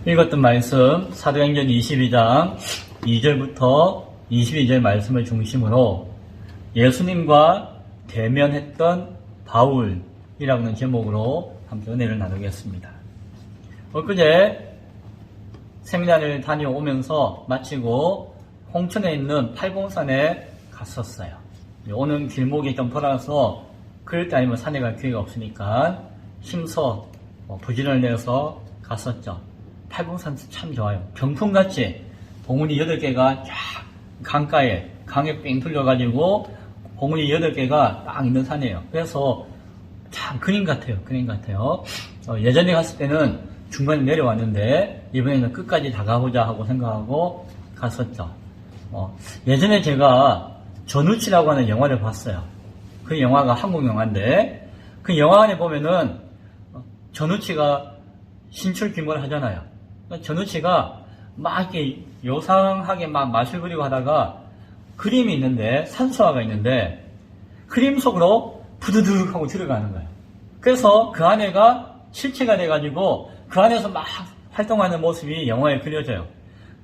읽었던 말씀 사도행전 22장 2절부터 22절 말씀을 중심으로 예수님과 대면했던 바울이라는 제목으로 함께 은혜를 나누겠습니다. 엊그제 세미나를 다녀오면서 마치고 홍천에 있는 팔봉산에 갔었어요. 오는 길목이 좀 돌아서 그럴 때 아니면 산에 갈 기회가 없으니까 힘써 부진을 내서 갔었죠. 팔봉산 참 좋아요. 병풍같이 봉우리 8개가 쫙 강가에 강에 뺑 뚫려가지고 봉우리 8개가 딱 있는 산이에요. 그래서 참 그림 같아요. 그림 같아요. 예전에 갔을 때는 중간에 내려왔는데 이번에는 끝까지 다 가보자 하고 생각하고 갔었죠. 예전에 제가 전우치라고 하는 영화를 봤어요. 그 영화가 한국 영화인데 그 영화 안에 보면은 전우치가 신출귀몰 하잖아요. 전우치가 막 이렇게 요상하게 막 마술 부리고 하다가 그림이 있는데 산수화가 있는데 그림 속으로 부두둑 하고 들어가는 거예요. 그래서 그 안에가 실체가 돼가지고 그 안에서 막 활동하는 모습이 영화에 그려져요.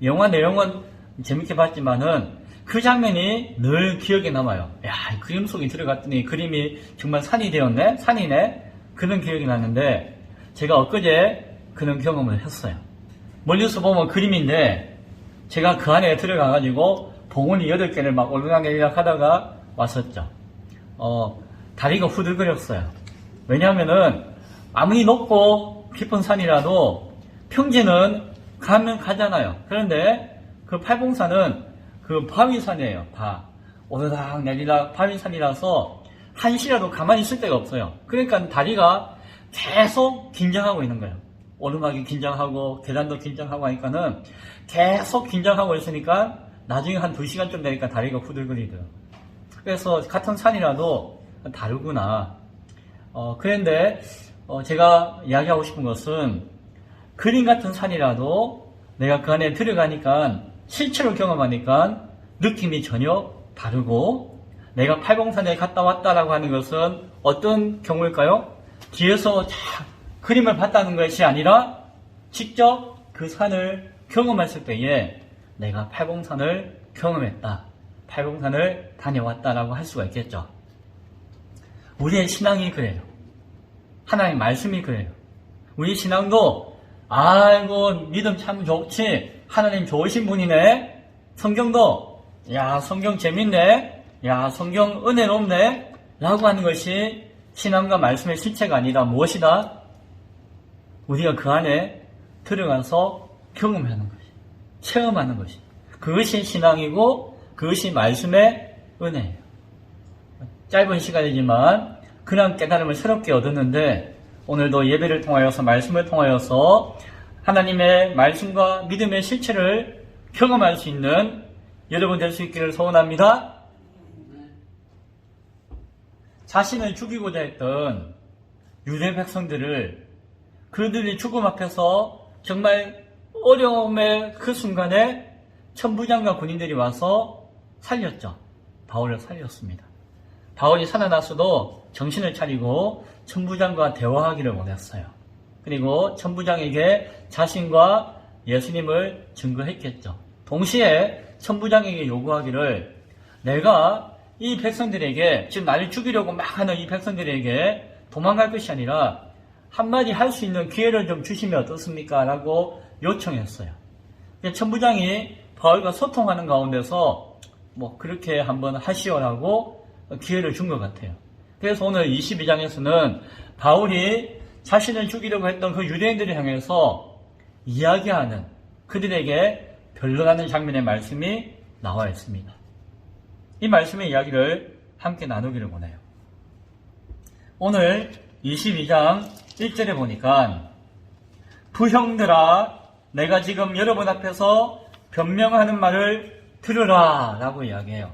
영화 내용은 재밌게 봤지만은 그 장면이 늘 기억에 남아요. 야, 이 그림 속에 들어갔더니 그림이 정말 산이 되었네? 산이네? 그런 기억이 나는데 제가 엊그제 그런 경험을 했어요. 멀리서 보면 그림인데 제가 그 안에 들어가가지고 봉우리 8개를 막 올라가게 하다가 왔었죠. 다리가 후들거렸어요. 왜냐하면은 아무리 높고 깊은 산이라도 평지는 가면 가잖아요. 그런데 그 팔봉산은 그 바위산이에요. 오르락 내리락 바위산이라서 한시라도 가만히 있을 데가 없어요. 그러니까 다리가 계속 긴장하고 있는 거예요. 오르막이 긴장하고 계단도 긴장하고 하니까는 계속 긴장하고 있으니까 나중에 한 2시간쯤 되니까 다리가 후들거리더라고요. 그래서 같은 산이라도 다르구나. 그런데 제가 이야기하고 싶은 것은 그림 같은 산이라도 내가 그 안에 들어가니까 실체로 경험하니까 느낌이 전혀 다르고 내가 팔봉산에 갔다 왔다라고 하는 것은 어떤 경우일까요? 뒤에서 쫙 그림을 봤다는 것이 아니라 직접 그 산을 경험했을 때에 내가 팔봉산을 경험했다. 팔봉산을 다녀왔다라고 할 수가 있겠죠. 우리의 신앙이 그래요. 하나님의 말씀이 그래요. 우리 신앙도 아이고 믿음 참 좋지. 하나님 좋으신 분이네. 성경도 야 성경 재밌네. 야 성경 은혜롭네. 라고 하는 것이 신앙과 말씀의 실체가 아니라 무엇이다? 우리가 그 안에 들어가서 경험하는 것이, 체험하는 것이, 그것이 신앙이고 그것이 말씀의 은혜예요. 짧은 시간이지만 그런 깨달음을 새롭게 얻었는데 오늘도 예배를 통하여서 말씀을 통하여서 하나님의 말씀과 믿음의 실체를 경험할 수 있는 여러분 될 수 있기를 소원합니다. 자신을 죽이고자 했던 유대 백성들을 그들이 죽음 앞에서 정말 어려움의 그 순간에 천부장과 군인들이 와서 살렸죠. 바울을 살렸습니다. 바울이 살아났어도 정신을 차리고 천부장과 대화하기를 원했어요. 그리고 천부장에게 자신과 예수님을 증거했겠죠. 동시에 천부장에게 요구하기를 내가 이 백성들에게 지금 나를 죽이려고 막 하는 이 백성들에게 도망갈 것이 아니라 한마디 할 수 있는 기회를 좀 주시면 어떻습니까? 라고 요청했어요. 천부장이 바울과 소통하는 가운데서 그렇게 한번 하시오라고 기회를 준 것 같아요. 그래서 오늘 22장에서는 바울이 자신을 죽이려고 했던 그 유대인들을 향해서 이야기하는 그들에게 변론하는 장면의 말씀이 나와 있습니다. 이 말씀의 이야기를 함께 나누기를 원해요. 오늘 22장 1절에 보니까 부형들아 내가 지금 여러분 앞에서 변명하는 말을 들으라 라고 이야기해요.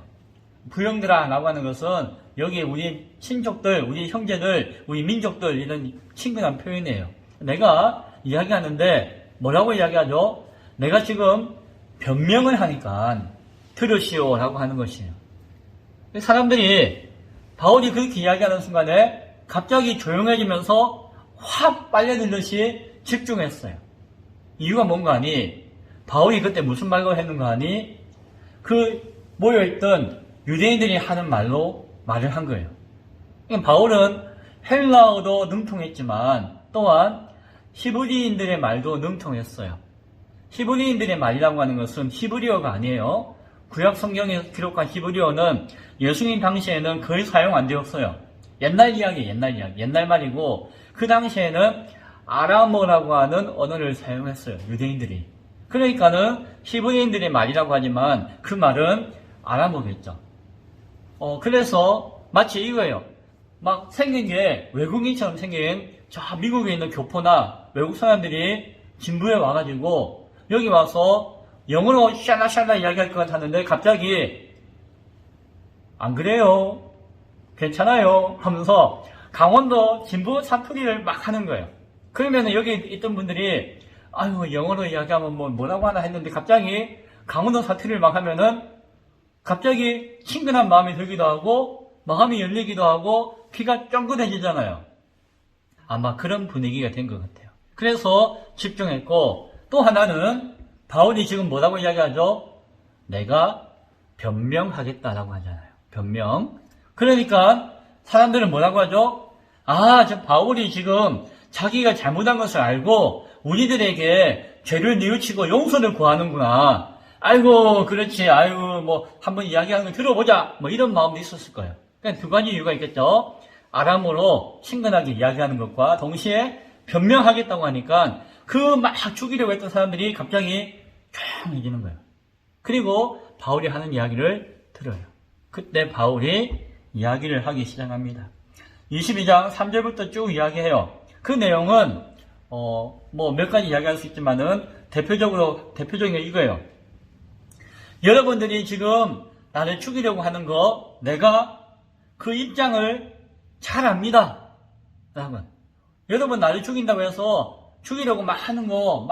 부형들아 라고 하는 것은 여기 우리 친족들, 우리 형제들, 우리 민족들 이런 친근한 표현이에요. 내가 이야기하는데 뭐라고 이야기하죠? 내가 지금 변명을 하니까 들으시오 라고 하는 것이에요. 사람들이 바울이 그렇게 이야기하는 순간에 갑자기 조용해지면서 확 빨려들듯이 집중했어요. 이유가 뭔가 하니 바울이 그때 무슨 말로 했는가 하니 그 모여있던 유대인들이 하는 말로 말을 한 거예요. 그러니까 바울은 헬라어도 능통했지만 또한 히브리인들의 말도 능통했어요. 히브리인들의 말이라고 하는 것은 히브리어가 아니에요. 구약 성경에 기록한 히브리어는 예수님 당시에는 거의 사용 안 되었어요. 옛날 이야기, 옛날 말이고 그 당시에는 아람어라고 하는 언어를 사용했어요. 유대인들이. 그러니까는 히브리인들의 말이라고 하지만 그 말은 아람어겠죠. 그래서 마치 이거예요. 막 생긴 게 외국인처럼 생긴 저 미국에 있는 교포나 외국 사람들이 진부에 와가지고 여기 와서 영어로 샬라샬라 이야기할 것 같았는데 갑자기 안 그래요, 괜찮아요 하면서 강원도 진부 사투리를 막 하는 거예요. 그러면 여기 있던 분들이 아유 영어로 이야기하면 뭐라고 하나 했는데 갑자기 강원도 사투리를 막 하면은 갑자기 친근한 마음이 들기도 하고 마음이 열리기도 하고 귀가 쫑긋해지잖아요. 아마 그런 분위기가 된 것 같아요. 그래서 집중했고 또 하나는 바울이 지금 뭐라고 이야기하죠? 내가 변명하겠다라고 하잖아요. 변명. 그러니까 사람들은 뭐라고 하죠? 저 바울이 지금 자기가 잘못한 것을 알고 우리들에게 죄를 뉘우치고 용서를 구하는구나. 아이고 그렇지. 아이고 한번 이야기하는 거 들어보자. 이런 마음도 있었을 거예요. 그러니까 두 가지 이유가 있겠죠. 아람어로 친근하게 이야기하는 것과 동시에 변명하겠다고 하니까 그 막 죽이려고 했던 사람들이 갑자기 조용해지는 거예요. 그리고 바울이 하는 이야기를 들어요. 그때 바울이 이야기를 하기 시작합니다. 22장 3절부터 쭉 이야기해요. 그 내용은 몇 가지 이야기할 수 있지만은 대표적인 게 이거예요. 여러분들이 지금 나를 죽이려고 하는 거 내가 그 입장을 잘 압니다. 여러분 나를 죽인다고 해서 죽이려고 막 하는 거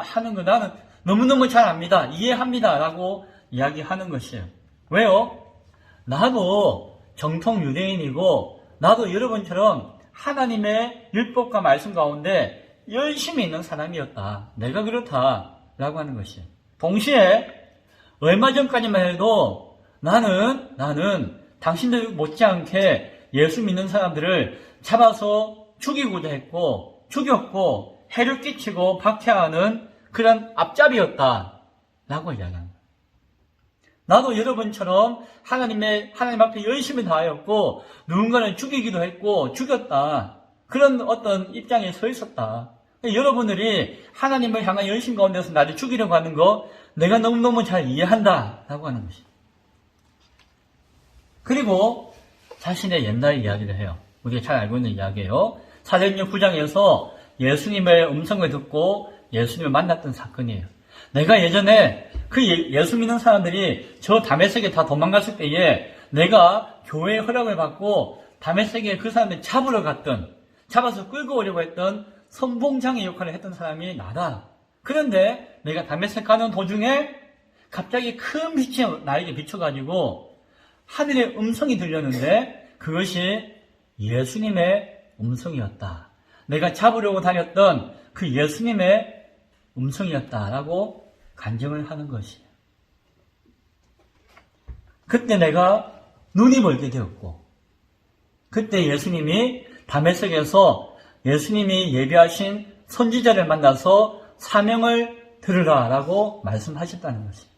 나는 너무너무 잘 압니다. 이해합니다. 라고 이야기하는 것이에요. 왜요? 나도 정통 유대인이고 나도 여러분처럼 하나님의 율법과 말씀 가운데 열심히 있는 사람이었다. 내가 그렇다. 라고 하는 것이에요. 동시에 얼마 전까지만 해도 나는 당신들 못지않게 예수 믿는 사람들을 잡아서 죽이고자 했고 죽였고 해를 끼치고 박해하는 그런 앞잡이였다 라고 이야기합니다. 나도 여러분처럼 하나님 앞에 열심히 다하였고 누군가를 죽이기도 했고 죽였다. 그런 어떤 입장에 서 있었다. 여러분들이 하나님을 향한 열심 가운데서 나를 죽이려고 하는 거 내가 너무너무 잘 이해한다 라고 하는 것이죠. 그리고 자신의 옛날 이야기를 해요. 우리가 잘 알고 있는 이야기예요. 사도행전 9장에서 예수님의 음성을 듣고 예수님을 만났던 사건이에요. 내가 예전에 그 예수 믿는 사람들이 저 다메섹에 다 도망갔을 때에 내가 교회의 허락을 받고 다메섹에 그 사람들 잡아서 끌고 오려고 했던 선봉장의 역할을 했던 사람이 나다. 그런데 내가 다메섹 가는 도중에 갑자기 큰 빛이 나에게 비춰가지고 하늘의 음성이 들렸는데 그것이 예수님의 음성이었다. 내가 잡으려고 다녔던 그 예수님의 음성이었다라고 간증을 하는 것이에요. 그때 내가 눈이 멀게 되었고 그때 예수님이 다메섹에서 예수님이 예비하신 선지자를 만나서 사명을 들으라라고 말씀하셨다는 것이에요.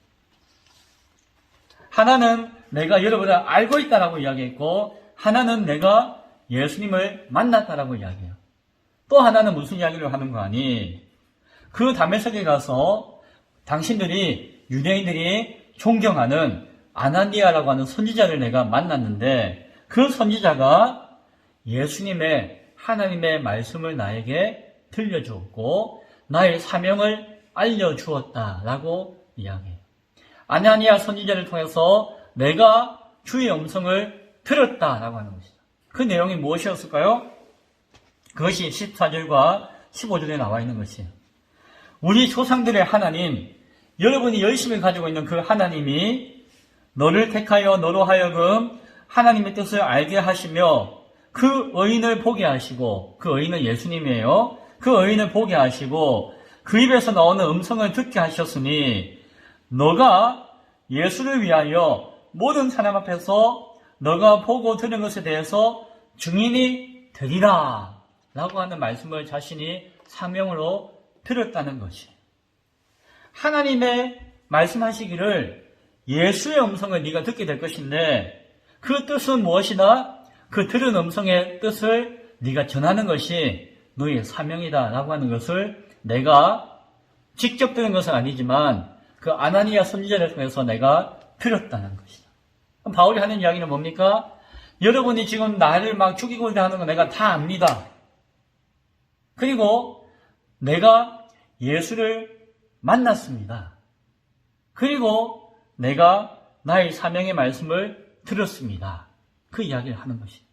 하나는 내가 여러분을 알고 있다라고 이야기했고 하나는 내가 예수님을 만났다라고 이야기해요. 또 하나는 무슨 이야기를 하는 거 아니? 그 다메섹에 가서 유대인들이 존경하는 아나니아라고 하는 선지자를 내가 만났는데 그 선지자가 하나님의 말씀을 나에게 들려주었고 나의 사명을 알려주었다라고 이야기해요. 아나니아 선지자를 통해서 내가 주의 음성을 들었다라고 하는 것이죠. 그 내용이 무엇이었을까요? 그것이 14절과 15절에 나와 있는 것이에요. 우리 조상들의 하나님, 여러분이 열심히 가지고 있는 그 하나님이 너를 택하여 너로 하여금 하나님의 뜻을 알게 하시며 그 의인을 보게 하시고 그 의인은 예수님이에요. 그 의인을 보게 하시고 그 입에서 나오는 음성을 듣게 하셨으니 너가 예수를 위하여 모든 사람 앞에서 너가 보고 들은 것에 대해서 증인이 되리라 라고 하는 말씀을 자신이 사명으로 들었다는 것이, 하나님의 말씀하시기를 예수의 음성을 네가 듣게 될 것인데 그 뜻은 무엇이다? 그 들은 음성의 뜻을 네가 전하는 것이 너의 사명이다 라고 하는 것을 내가 직접 들은 것은 아니지만 그 아나니아 선지자를 통해서 내가 들었다는 것이다. 그럼 바울이 하는 이야기는 뭡니까? 여러분이 지금 나를 막 죽이고자 하는 거 내가 다 압니다. 그리고 내가 예수를 만났습니다. 그리고 내가 나의 사명의 말씀을 들었습니다. 그 이야기를 하는 것입니다.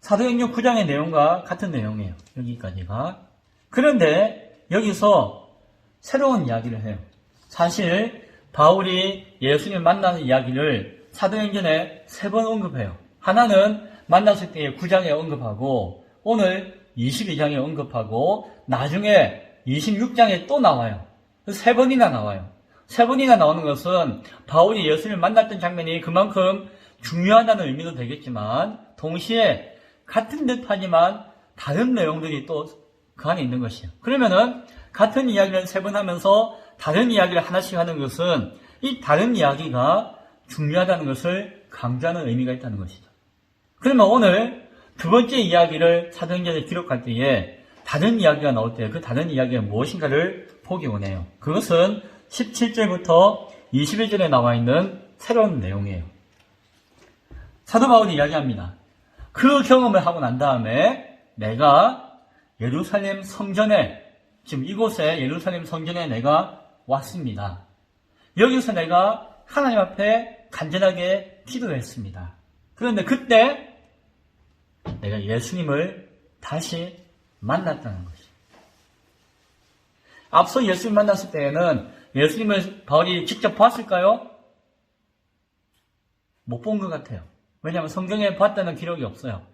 사도행전 9장의 내용과 같은 내용이에요. 여기까지가. 그런데 여기서 새로운 이야기를 해요. 사실 바울이 예수님을 만나는 이야기를 사도행전에 3번 언급해요. 하나는 만났을 때의 9장에 언급하고 오늘 22장에 언급하고 나중에 26장에 또 나와요. 3번이나 나와요. 3번이나 나오는 것은 바울이 예수님을 만났던 장면이 그만큼 중요하다는 의미도 되겠지만 동시에 같은 듯하지만 다른 내용들이 또 그 안에 있는 것이에요. 그러면은 같은 이야기를 3번 하면서 다른 이야기를 하나씩 하는 것은 이 다른 이야기가 중요하다는 것을 강조하는 의미가 있다는 것이죠. 그러면 오늘 두 번째 이야기를 사도행전에 기록할 때에 다른 이야기가 나올 때 그 다른 이야기가 무엇인가를 보기 원해요. 그것은 17절부터 21절에 나와 있는 새로운 내용이에요. 사도 바울이 이야기합니다. 그 경험을 하고 난 다음에 내가 예루살렘 성전에, 지금 이곳에 예루살렘 성전에 내가 왔습니다. 여기서 내가 하나님 앞에 간절하게 기도했습니다. 그런데 그때 내가 예수님을 다시 만났다는 것이죠. 앞서 예수님 만났을 때에는 예수님을 바울이 직접 봤을까요? 못 본 것 같아요. 왜냐하면 성경에 봤다는 기록이 없어요.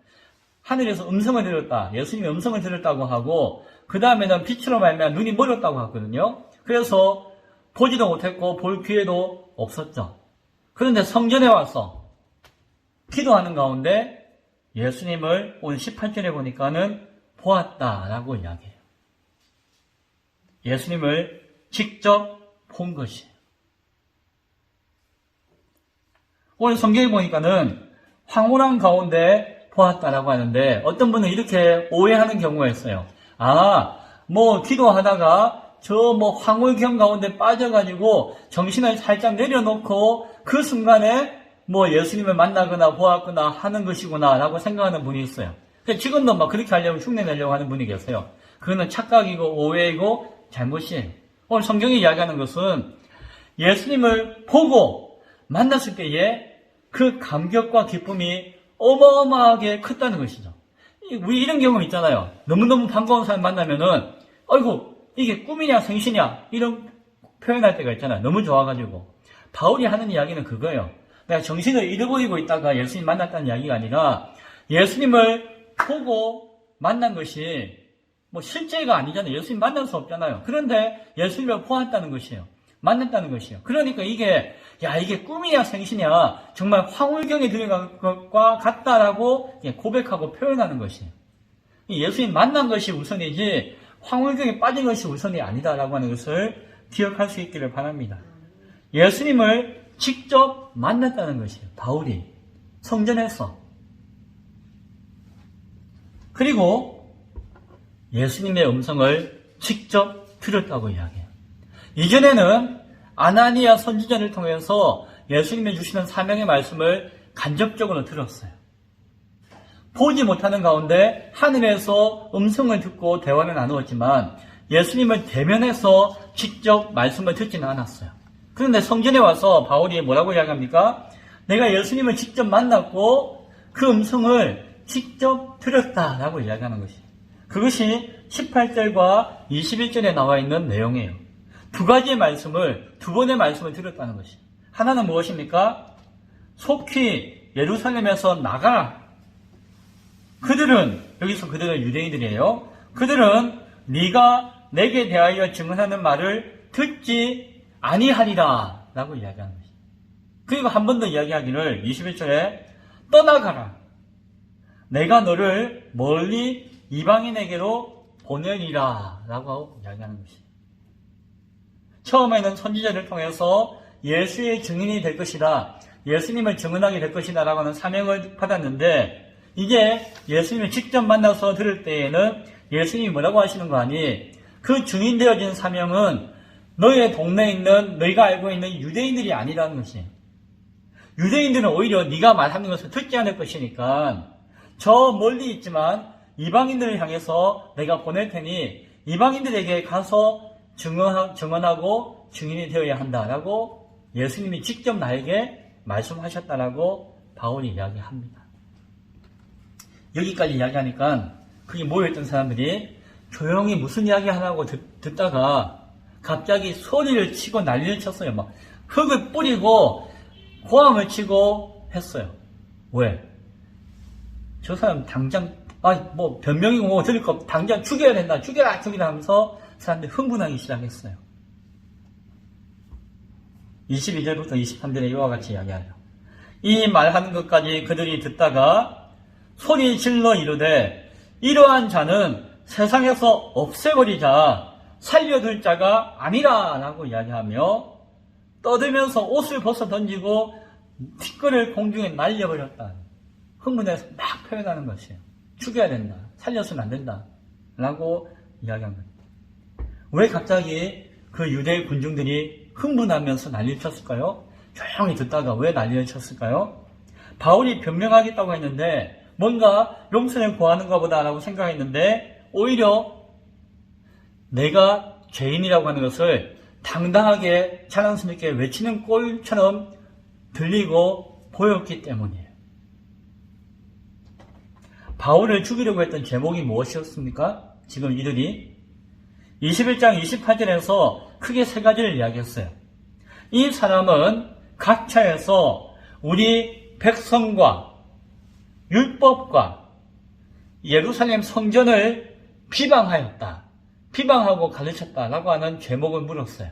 하늘에서 음성을 들었다. 예수님이 음성을 들었다고 하고 그 다음에는 빛으로 말미암아 눈이 멀었다고 하거든요. 그래서 보지도 못했고 볼 기회도 없었죠. 그런데 성전에 와서 기도하는 가운데 예수님을 오늘 18절에 보니까는 보았다라고 이야기해요. 예수님을 직접 본 것이에요. 오늘 성경에 보니까는 황홀한 가운데 보았다라고 하는데 어떤 분은 이렇게 오해하는 경우가 있어요. 기도하다가 저 황홀경 가운데 빠져가지고 정신을 살짝 내려놓고 그 순간에 예수님을 만나거나 보았거나 하는 것이구나 라고 생각하는 분이 있어요. 지금도 그렇게 하려고 흉내내려고 하는 분이 계세요. 그거는 착각이고 오해이고 잘못이에요. 오늘 성경이 이야기하는 것은 예수님을 보고 만났을 때에 그 감격과 기쁨이 어마어마하게 컸다는 것이죠. 우리 이런 경험 있잖아요. 너무너무 반가운 사람 만나면은 아이고 이게 꿈이냐 생시냐 이런 표현할 때가 있잖아요. 너무 좋아가지고. 바울이 하는 이야기는 그거예요. 내가 정신을 잃어버리고 있다가 예수님 만났다는 이야기가 아니라 예수님을 보고 만난 것이 실제가 아니잖아요. 예수님 만날 수 없잖아요. 그런데 예수님을 보았다는 것이에요. 만났다는 것이에요. 그러니까 이게 꿈이냐 생시냐 정말 황홀경에 들어간 것과 같다라고 고백하고 표현하는 것이에요. 예수님 만난 것이 우선이지 황홀경에 빠진 것이 우선이 아니다라고 하는 것을 기억할 수 있기를 바랍니다. 예수님을 직접 만났다는 것이에요. 바울이 성전에서. 그리고 예수님의 음성을 직접 들었다고 이야기해요. 이전에는 아나니아 선지자를 통해서 예수님이 주시는 사명의 말씀을 간접적으로 들었어요. 보지 못하는 가운데 하늘에서 음성을 듣고 대화를 나누었지만 예수님을 대면해서 직접 말씀을 듣지는 않았어요. 그런데 성전에 와서 바울이 뭐라고 이야기합니까? 내가 예수님을 직접 만났고 그 음성을 직접 들었다라고 이야기하는 것이에요. 그것이 18절과 21절에 나와 있는 내용이에요. 두 번의 말씀을 들었다는 것이에요. 하나는 무엇입니까? 속히 예루살렘에서 나가라. 그들은, 여기서 그들은 유대인들이에요. 그들은 네가 내게 대하여 증언하는 말을 듣지 아니하리라 라고 이야기하는 것입니다. 그리고 한 번 더 이야기하기를 21절에 떠나가라. 내가 너를 멀리 이방인에게로 보내리라 라고 이야기하는 것입니다. 처음에는 선지자를 통해서 예수의 증인이 될 것이다. 예수님을 증언하게 될 것이다 라고 하는 사명을 받았는데 이제 예수님을 직접 만나서 들을 때에는 예수님이 뭐라고 하시는 거 아니? 그 증인 되어진 사명은 너의 동네에 있는 너희가 알고 있는 유대인들이 아니라는 것이에요. 유대인들은 오히려 네가 말하는 것을 듣지 않을 것이니까 저 멀리 있지만 이방인들을 향해서 내가 보낼 테니 이방인들에게 가서 증언하고 증인이 되어야 한다라고 예수님이 직접 나에게 말씀하셨다라고 바울이 이야기합니다. 여기까지 이야기하니까 거기 모여있던 사람들이 조용히 무슨 이야기 하나고 듣다가 갑자기 소리를 치고 난리를 쳤어요. 막 흙을 뿌리고 고함을 치고 했어요. 왜? 저 사람 당장 뭐 변명이고 뭐 들을 거 당장 죽여야 된다. 죽여라 하면서 사람들이 흥분하기 시작했어요. 22절부터 23절에 이와 같이 이야기하여 이 말하는 것까지 그들이 듣다가 소리 질러 이르되 이러한 자는 세상에서 없애버리자 살려둘 자가 아니라 라고 이야기하며 떠들면서 옷을 벗어 던지고 티끌을 공중에 날려버렸다. 흥분해서 막 표현하는 것이에요. 죽여야 된다. 살려서는 안 된다. 라고 이야기한 겁니다. 왜 갑자기 그 유대 군중들이 흥분하면서 난리를 쳤을까요? 조용히 듣다가 왜 난리를 쳤을까요? 바울이 변명하겠다고 했는데 뭔가 용서를 구하는가 보다라고 생각했는데 오히려 내가 죄인이라고 하는 것을 당당하게 자랑스럽게 외치는 꼴처럼 들리고 보였기 때문이에요. 바울을 죽이려고 했던 제목이 무엇이었습니까? 지금 이들이 21장 28절에서 크게 세 가지를 이야기했어요. 이 사람은 각처에서 우리 백성과 율법과 예루살렘 성전을 비방하였다. 비방하고 가르쳤다라고 하는 제목을 물었어요.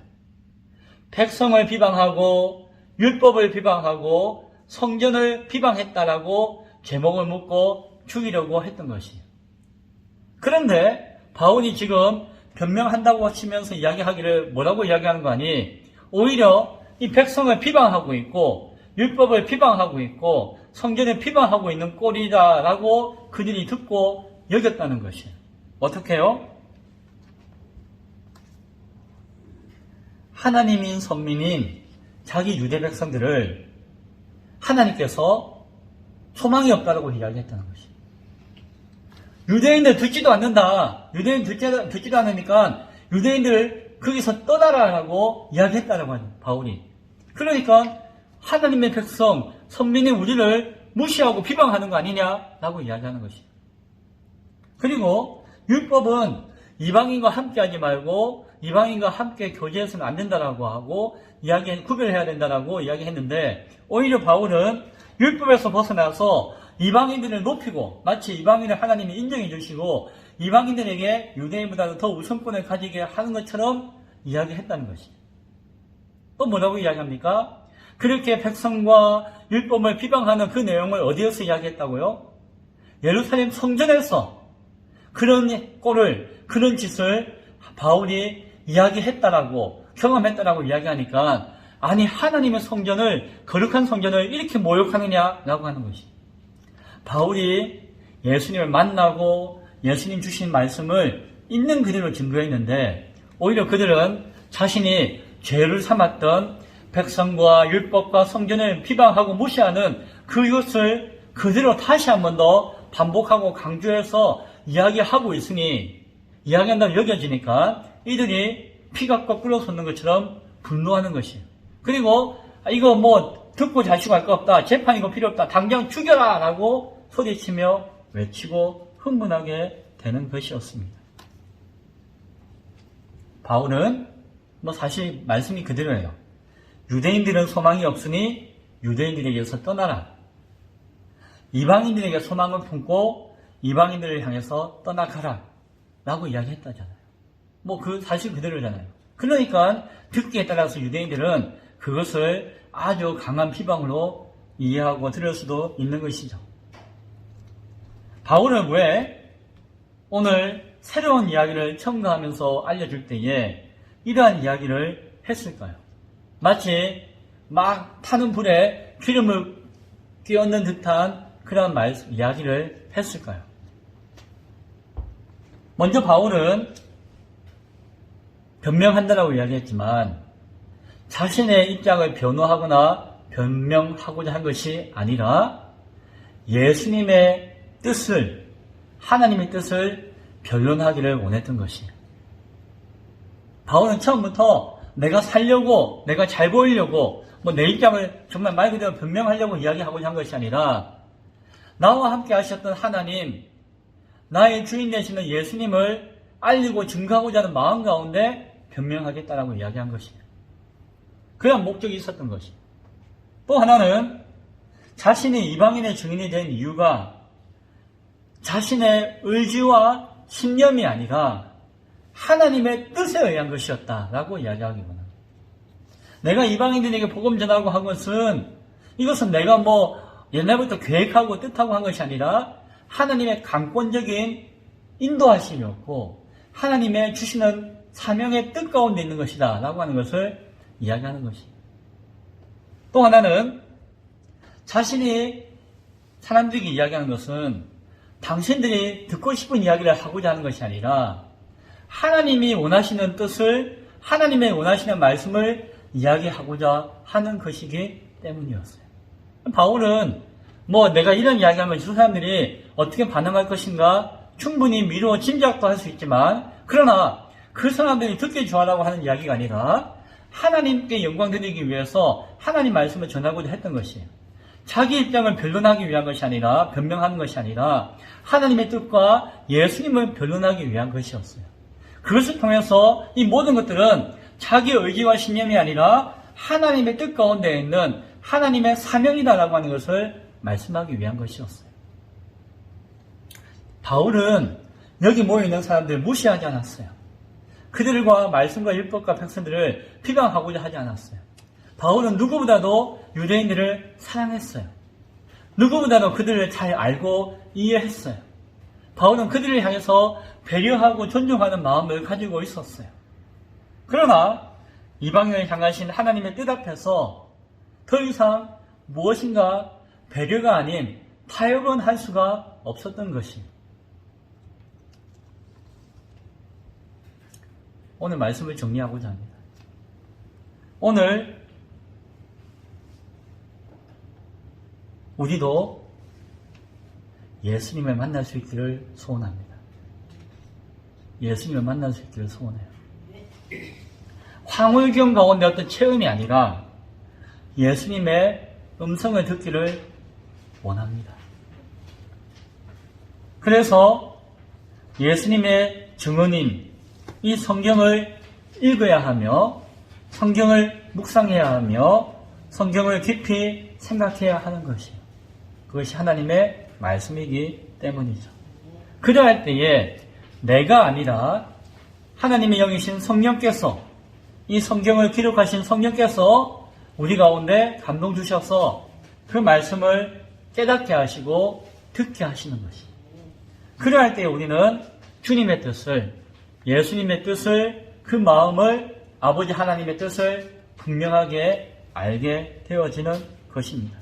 백성을 비방하고 율법을 비방하고 성전을 비방했다라고 제목을 묻고 죽이려고 했던 것이에요. 그런데 바울이 지금 변명한다고 하시면서 이야기하기를 뭐라고 이야기하는 거 아니? 오히려 이 백성을 비방하고 있고 율법을 비방하고 있고 성전을 비방하고 있는 꼴이다라고 그들이 듣고 여겼다는 것이에요. 어떻게 해요? 하나님인 선민인 자기 유대 백성들을 하나님께서 소망이 없다라고 이야기했다는 것이에요. 유대인들 듣지도 않는다. 유대인 듣지도 않으니까 유대인들 거기서 떠나라라고 이야기했다라고 하죠. 바울이. 그러니까 하나님의 백성, 선민인 우리를 무시하고 비방하는 거 아니냐라고 이야기하는 것이에요. 그리고 율법은 이방인과 함께하지 말고 이방인과 함께 교제해서는 안 된다라고 하고 구별해야 된다라고 이야기했는데 오히려 바울은 율법에서 벗어나서 이방인들을 높이고 마치 이방인을 하나님이 인정해 주시고 이방인들에게 유대인보다도 더 우선권을 가지게 하는 것처럼 이야기했다는 것이에요. 또 뭐라고 이야기합니까? 그렇게 백성과 율법을 비방하는 그 내용을 어디에서 이야기했다고요? 예루살렘 성전에서 그런 꼴을, 그런 짓을 바울이 이야기했다라고, 경험했다라고 이야기하니까, 아니, 하나님의 성전을, 거룩한 성전을 이렇게 모욕하느냐라고 하는 것이. 바울이 예수님을 만나고 예수님 주신 말씀을 있는 그대로 증거했는데, 오히려 그들은 자신이 죄를 삼았던 백성과 율법과 성전을 비방하고 무시하는 그것을 그대로 다시 한 번 더 반복하고 강조해서 이야기하고 있으니 이야기한다고 여겨지니까 이들이 피가 거꾸로 솟는 것처럼 분노하는 것이에요. 그리고 이거 뭐 듣고 자시고 할 거 없다. 재판 이거 필요 없다. 당장 죽여라 라고 소리치며 외치고 흥분하게 되는 것이었습니다. 바울은 뭐 사실 말씀이 그대로예요. 유대인들은 소망이 없으니 유대인들에게서 떠나라. 이방인들에게 소망을 품고 이방인들을 향해서 떠나가라 라고 이야기했다잖아요. 사실 그대로잖아요. 그러니까 듣기에 따라서 유대인들은 그것을 아주 강한 비방으로 이해하고 들을 수도 있는 것이죠. 바울은 왜 오늘 새로운 이야기를 첨가하면서 알려줄 때에 이러한 이야기를 했을까요? 마치 막 타는 불에 기름을 끼얹는 듯한 그런 이야기를 했을까요? 먼저 바울은 변명한다라고 이야기했지만 자신의 입장을 변호하거나 변명하고자 한 것이 아니라 예수님의 뜻을, 하나님의 뜻을 변론하기를 원했던 것이에요. 바울은 처음부터 내가 살려고, 내가 잘 보이려고, 내 입장을 정말 말 그대로 변명하려고 이야기하고자 한 것이 아니라 나와 함께 하셨던 하나님, 나의 주인 되시는 예수님을 알리고 증거하고자 하는 마음 가운데 변명하겠다라고 이야기한 것이에요. 그런 목적이 있었던 것이에요. 또 하나는 자신이 이방인의 증인이 된 이유가 자신의 의지와 신념이 아니라 하나님의 뜻에 의한 것이었다라고 이야기하기 원합니다. 내가 이방인들에게 복음 전하고 한 것은 이것은 내가 옛날부터 계획하고 뜻하고 한 것이 아니라 하나님의 강권적인 인도하심이었고 하나님의 주시는 사명의 뜻 가운데 있는 것이다 라고 하는 것을 이야기하는 것입니다. 또 하나는 자신이 사람들에게 이야기하는 것은 당신들이 듣고 싶은 이야기를 하고자 하는 것이 아니라 하나님이 원하시는 뜻을, 하나님의 원하시는 말씀을 이야기하고자 하는 것이기 때문이었어요. 바울은 내가 이런 이야기하면 저 사람들이 어떻게 반응할 것인가 충분히 미루어 짐작도 할 수 있지만 그러나 그 사람들이 듣기 좋아라고 하는 이야기가 아니라 하나님께 영광 드리기 위해서 하나님 말씀을 전하고자 했던 것이에요. 자기 입장을 변론하기 위한 것이 아니라 변명하는 것이 아니라 하나님의 뜻과 예수님을 변론하기 위한 것이었어요. 그것을 통해서 이 모든 것들은 자기 의지와 신념이 아니라 하나님의 뜻 가운데 있는 하나님의 사명이다라고 하는 것을 말씀하기 위한 것이었어요. 바울은 여기 모여있는 사람들을 무시하지 않았어요. 그들과 말씀과 율법과 백성들을 비방하고자 하지 않았어요. 바울은 누구보다도 유대인들을 사랑했어요. 누구보다도 그들을 잘 알고 이해했어요. 바울은 그들을 향해서 배려하고 존중하는 마음을 가지고 있었어요. 그러나 이방인을 향하신 하나님의 뜻 앞에서 더 이상 무엇인가 배려가 아닌 타협은 할 수가 없었던 것입니다. 오늘 말씀을 정리하고자 합니다. 오늘 우리도 예수님을 만날 수 있기를 소원합니다. 예수님을 만날 수 있기를 소원해요. 황홀경 가운데 어떤 체험이 아니라 예수님의 음성을 듣기를 원합니다. 그래서 예수님의 증언인 이 성경을 읽어야 하며 성경을 묵상해야 하며 성경을 깊이 생각해야 하는 것이에요. 그것이 하나님의 말씀이기 때문이죠. 그러할 때에 내가 아니라 하나님의 영이신 성령께서 이 성경을 기록하신 성령께서 우리 가운데 감동 주셔서 그 말씀을 깨닫게 하시고 듣게 하시는 것이에요. 그러할 때에 우리는 주님의 뜻을, 예수님의 뜻을, 그 마음을, 아버지 하나님의 뜻을 분명하게 알게 되어지는 것입니다.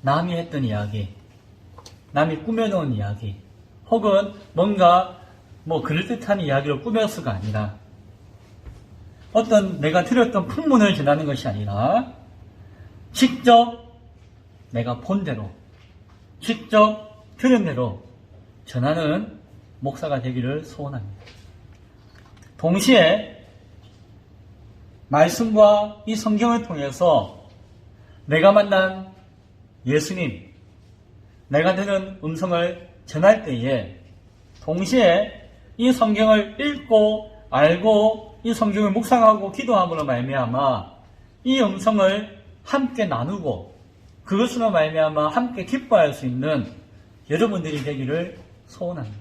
남이 했던 이야기, 남이 꾸며놓은 이야기, 혹은 뭔가 그럴듯한 이야기로 꾸며서가 아니라 어떤 내가 들었던 풍문을 전하는 것이 아니라 직접 내가 본 대로, 직접 들은 대로 전하는 목사가 되기를 소원합니다. 동시에 말씀과 이 성경을 통해서 내가 만난 예수님, 내가 들은 음성을 전할 때에 동시에 이 성경을 읽고 알고 이 성경을 묵상하고 기도함으로 말미암아 이 음성을 함께 나누고 그것으로 말미암아 함께 기뻐할 수 있는 여러분들이 되기를 소원합니다.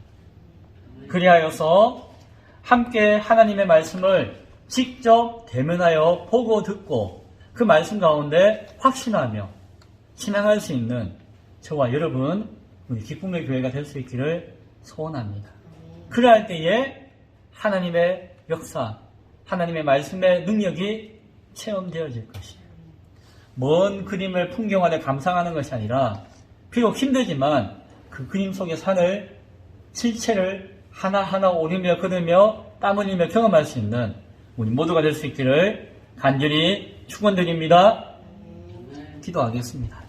그리하여서 함께 하나님의 말씀을 직접 대면하여 보고 듣고 그 말씀 가운데 확신하며 신앙할 수 있는 저와 여러분, 우리 기쁨의 교회가 될 수 있기를 소원합니다. 그러할 때에 하나님의 역사, 하나님의 말씀의 능력이 체험되어질 것이에요. 먼 그림을 풍경 안에 감상하는 것이 아니라 비록 힘들지만 그 그림 속의 산을, 실체를 하나하나 오르며 걸으며 땀 흘리며 경험할 수 있는 우리 모두가 될 수 있기를 간절히 축원드립니다. 기도하겠습니다.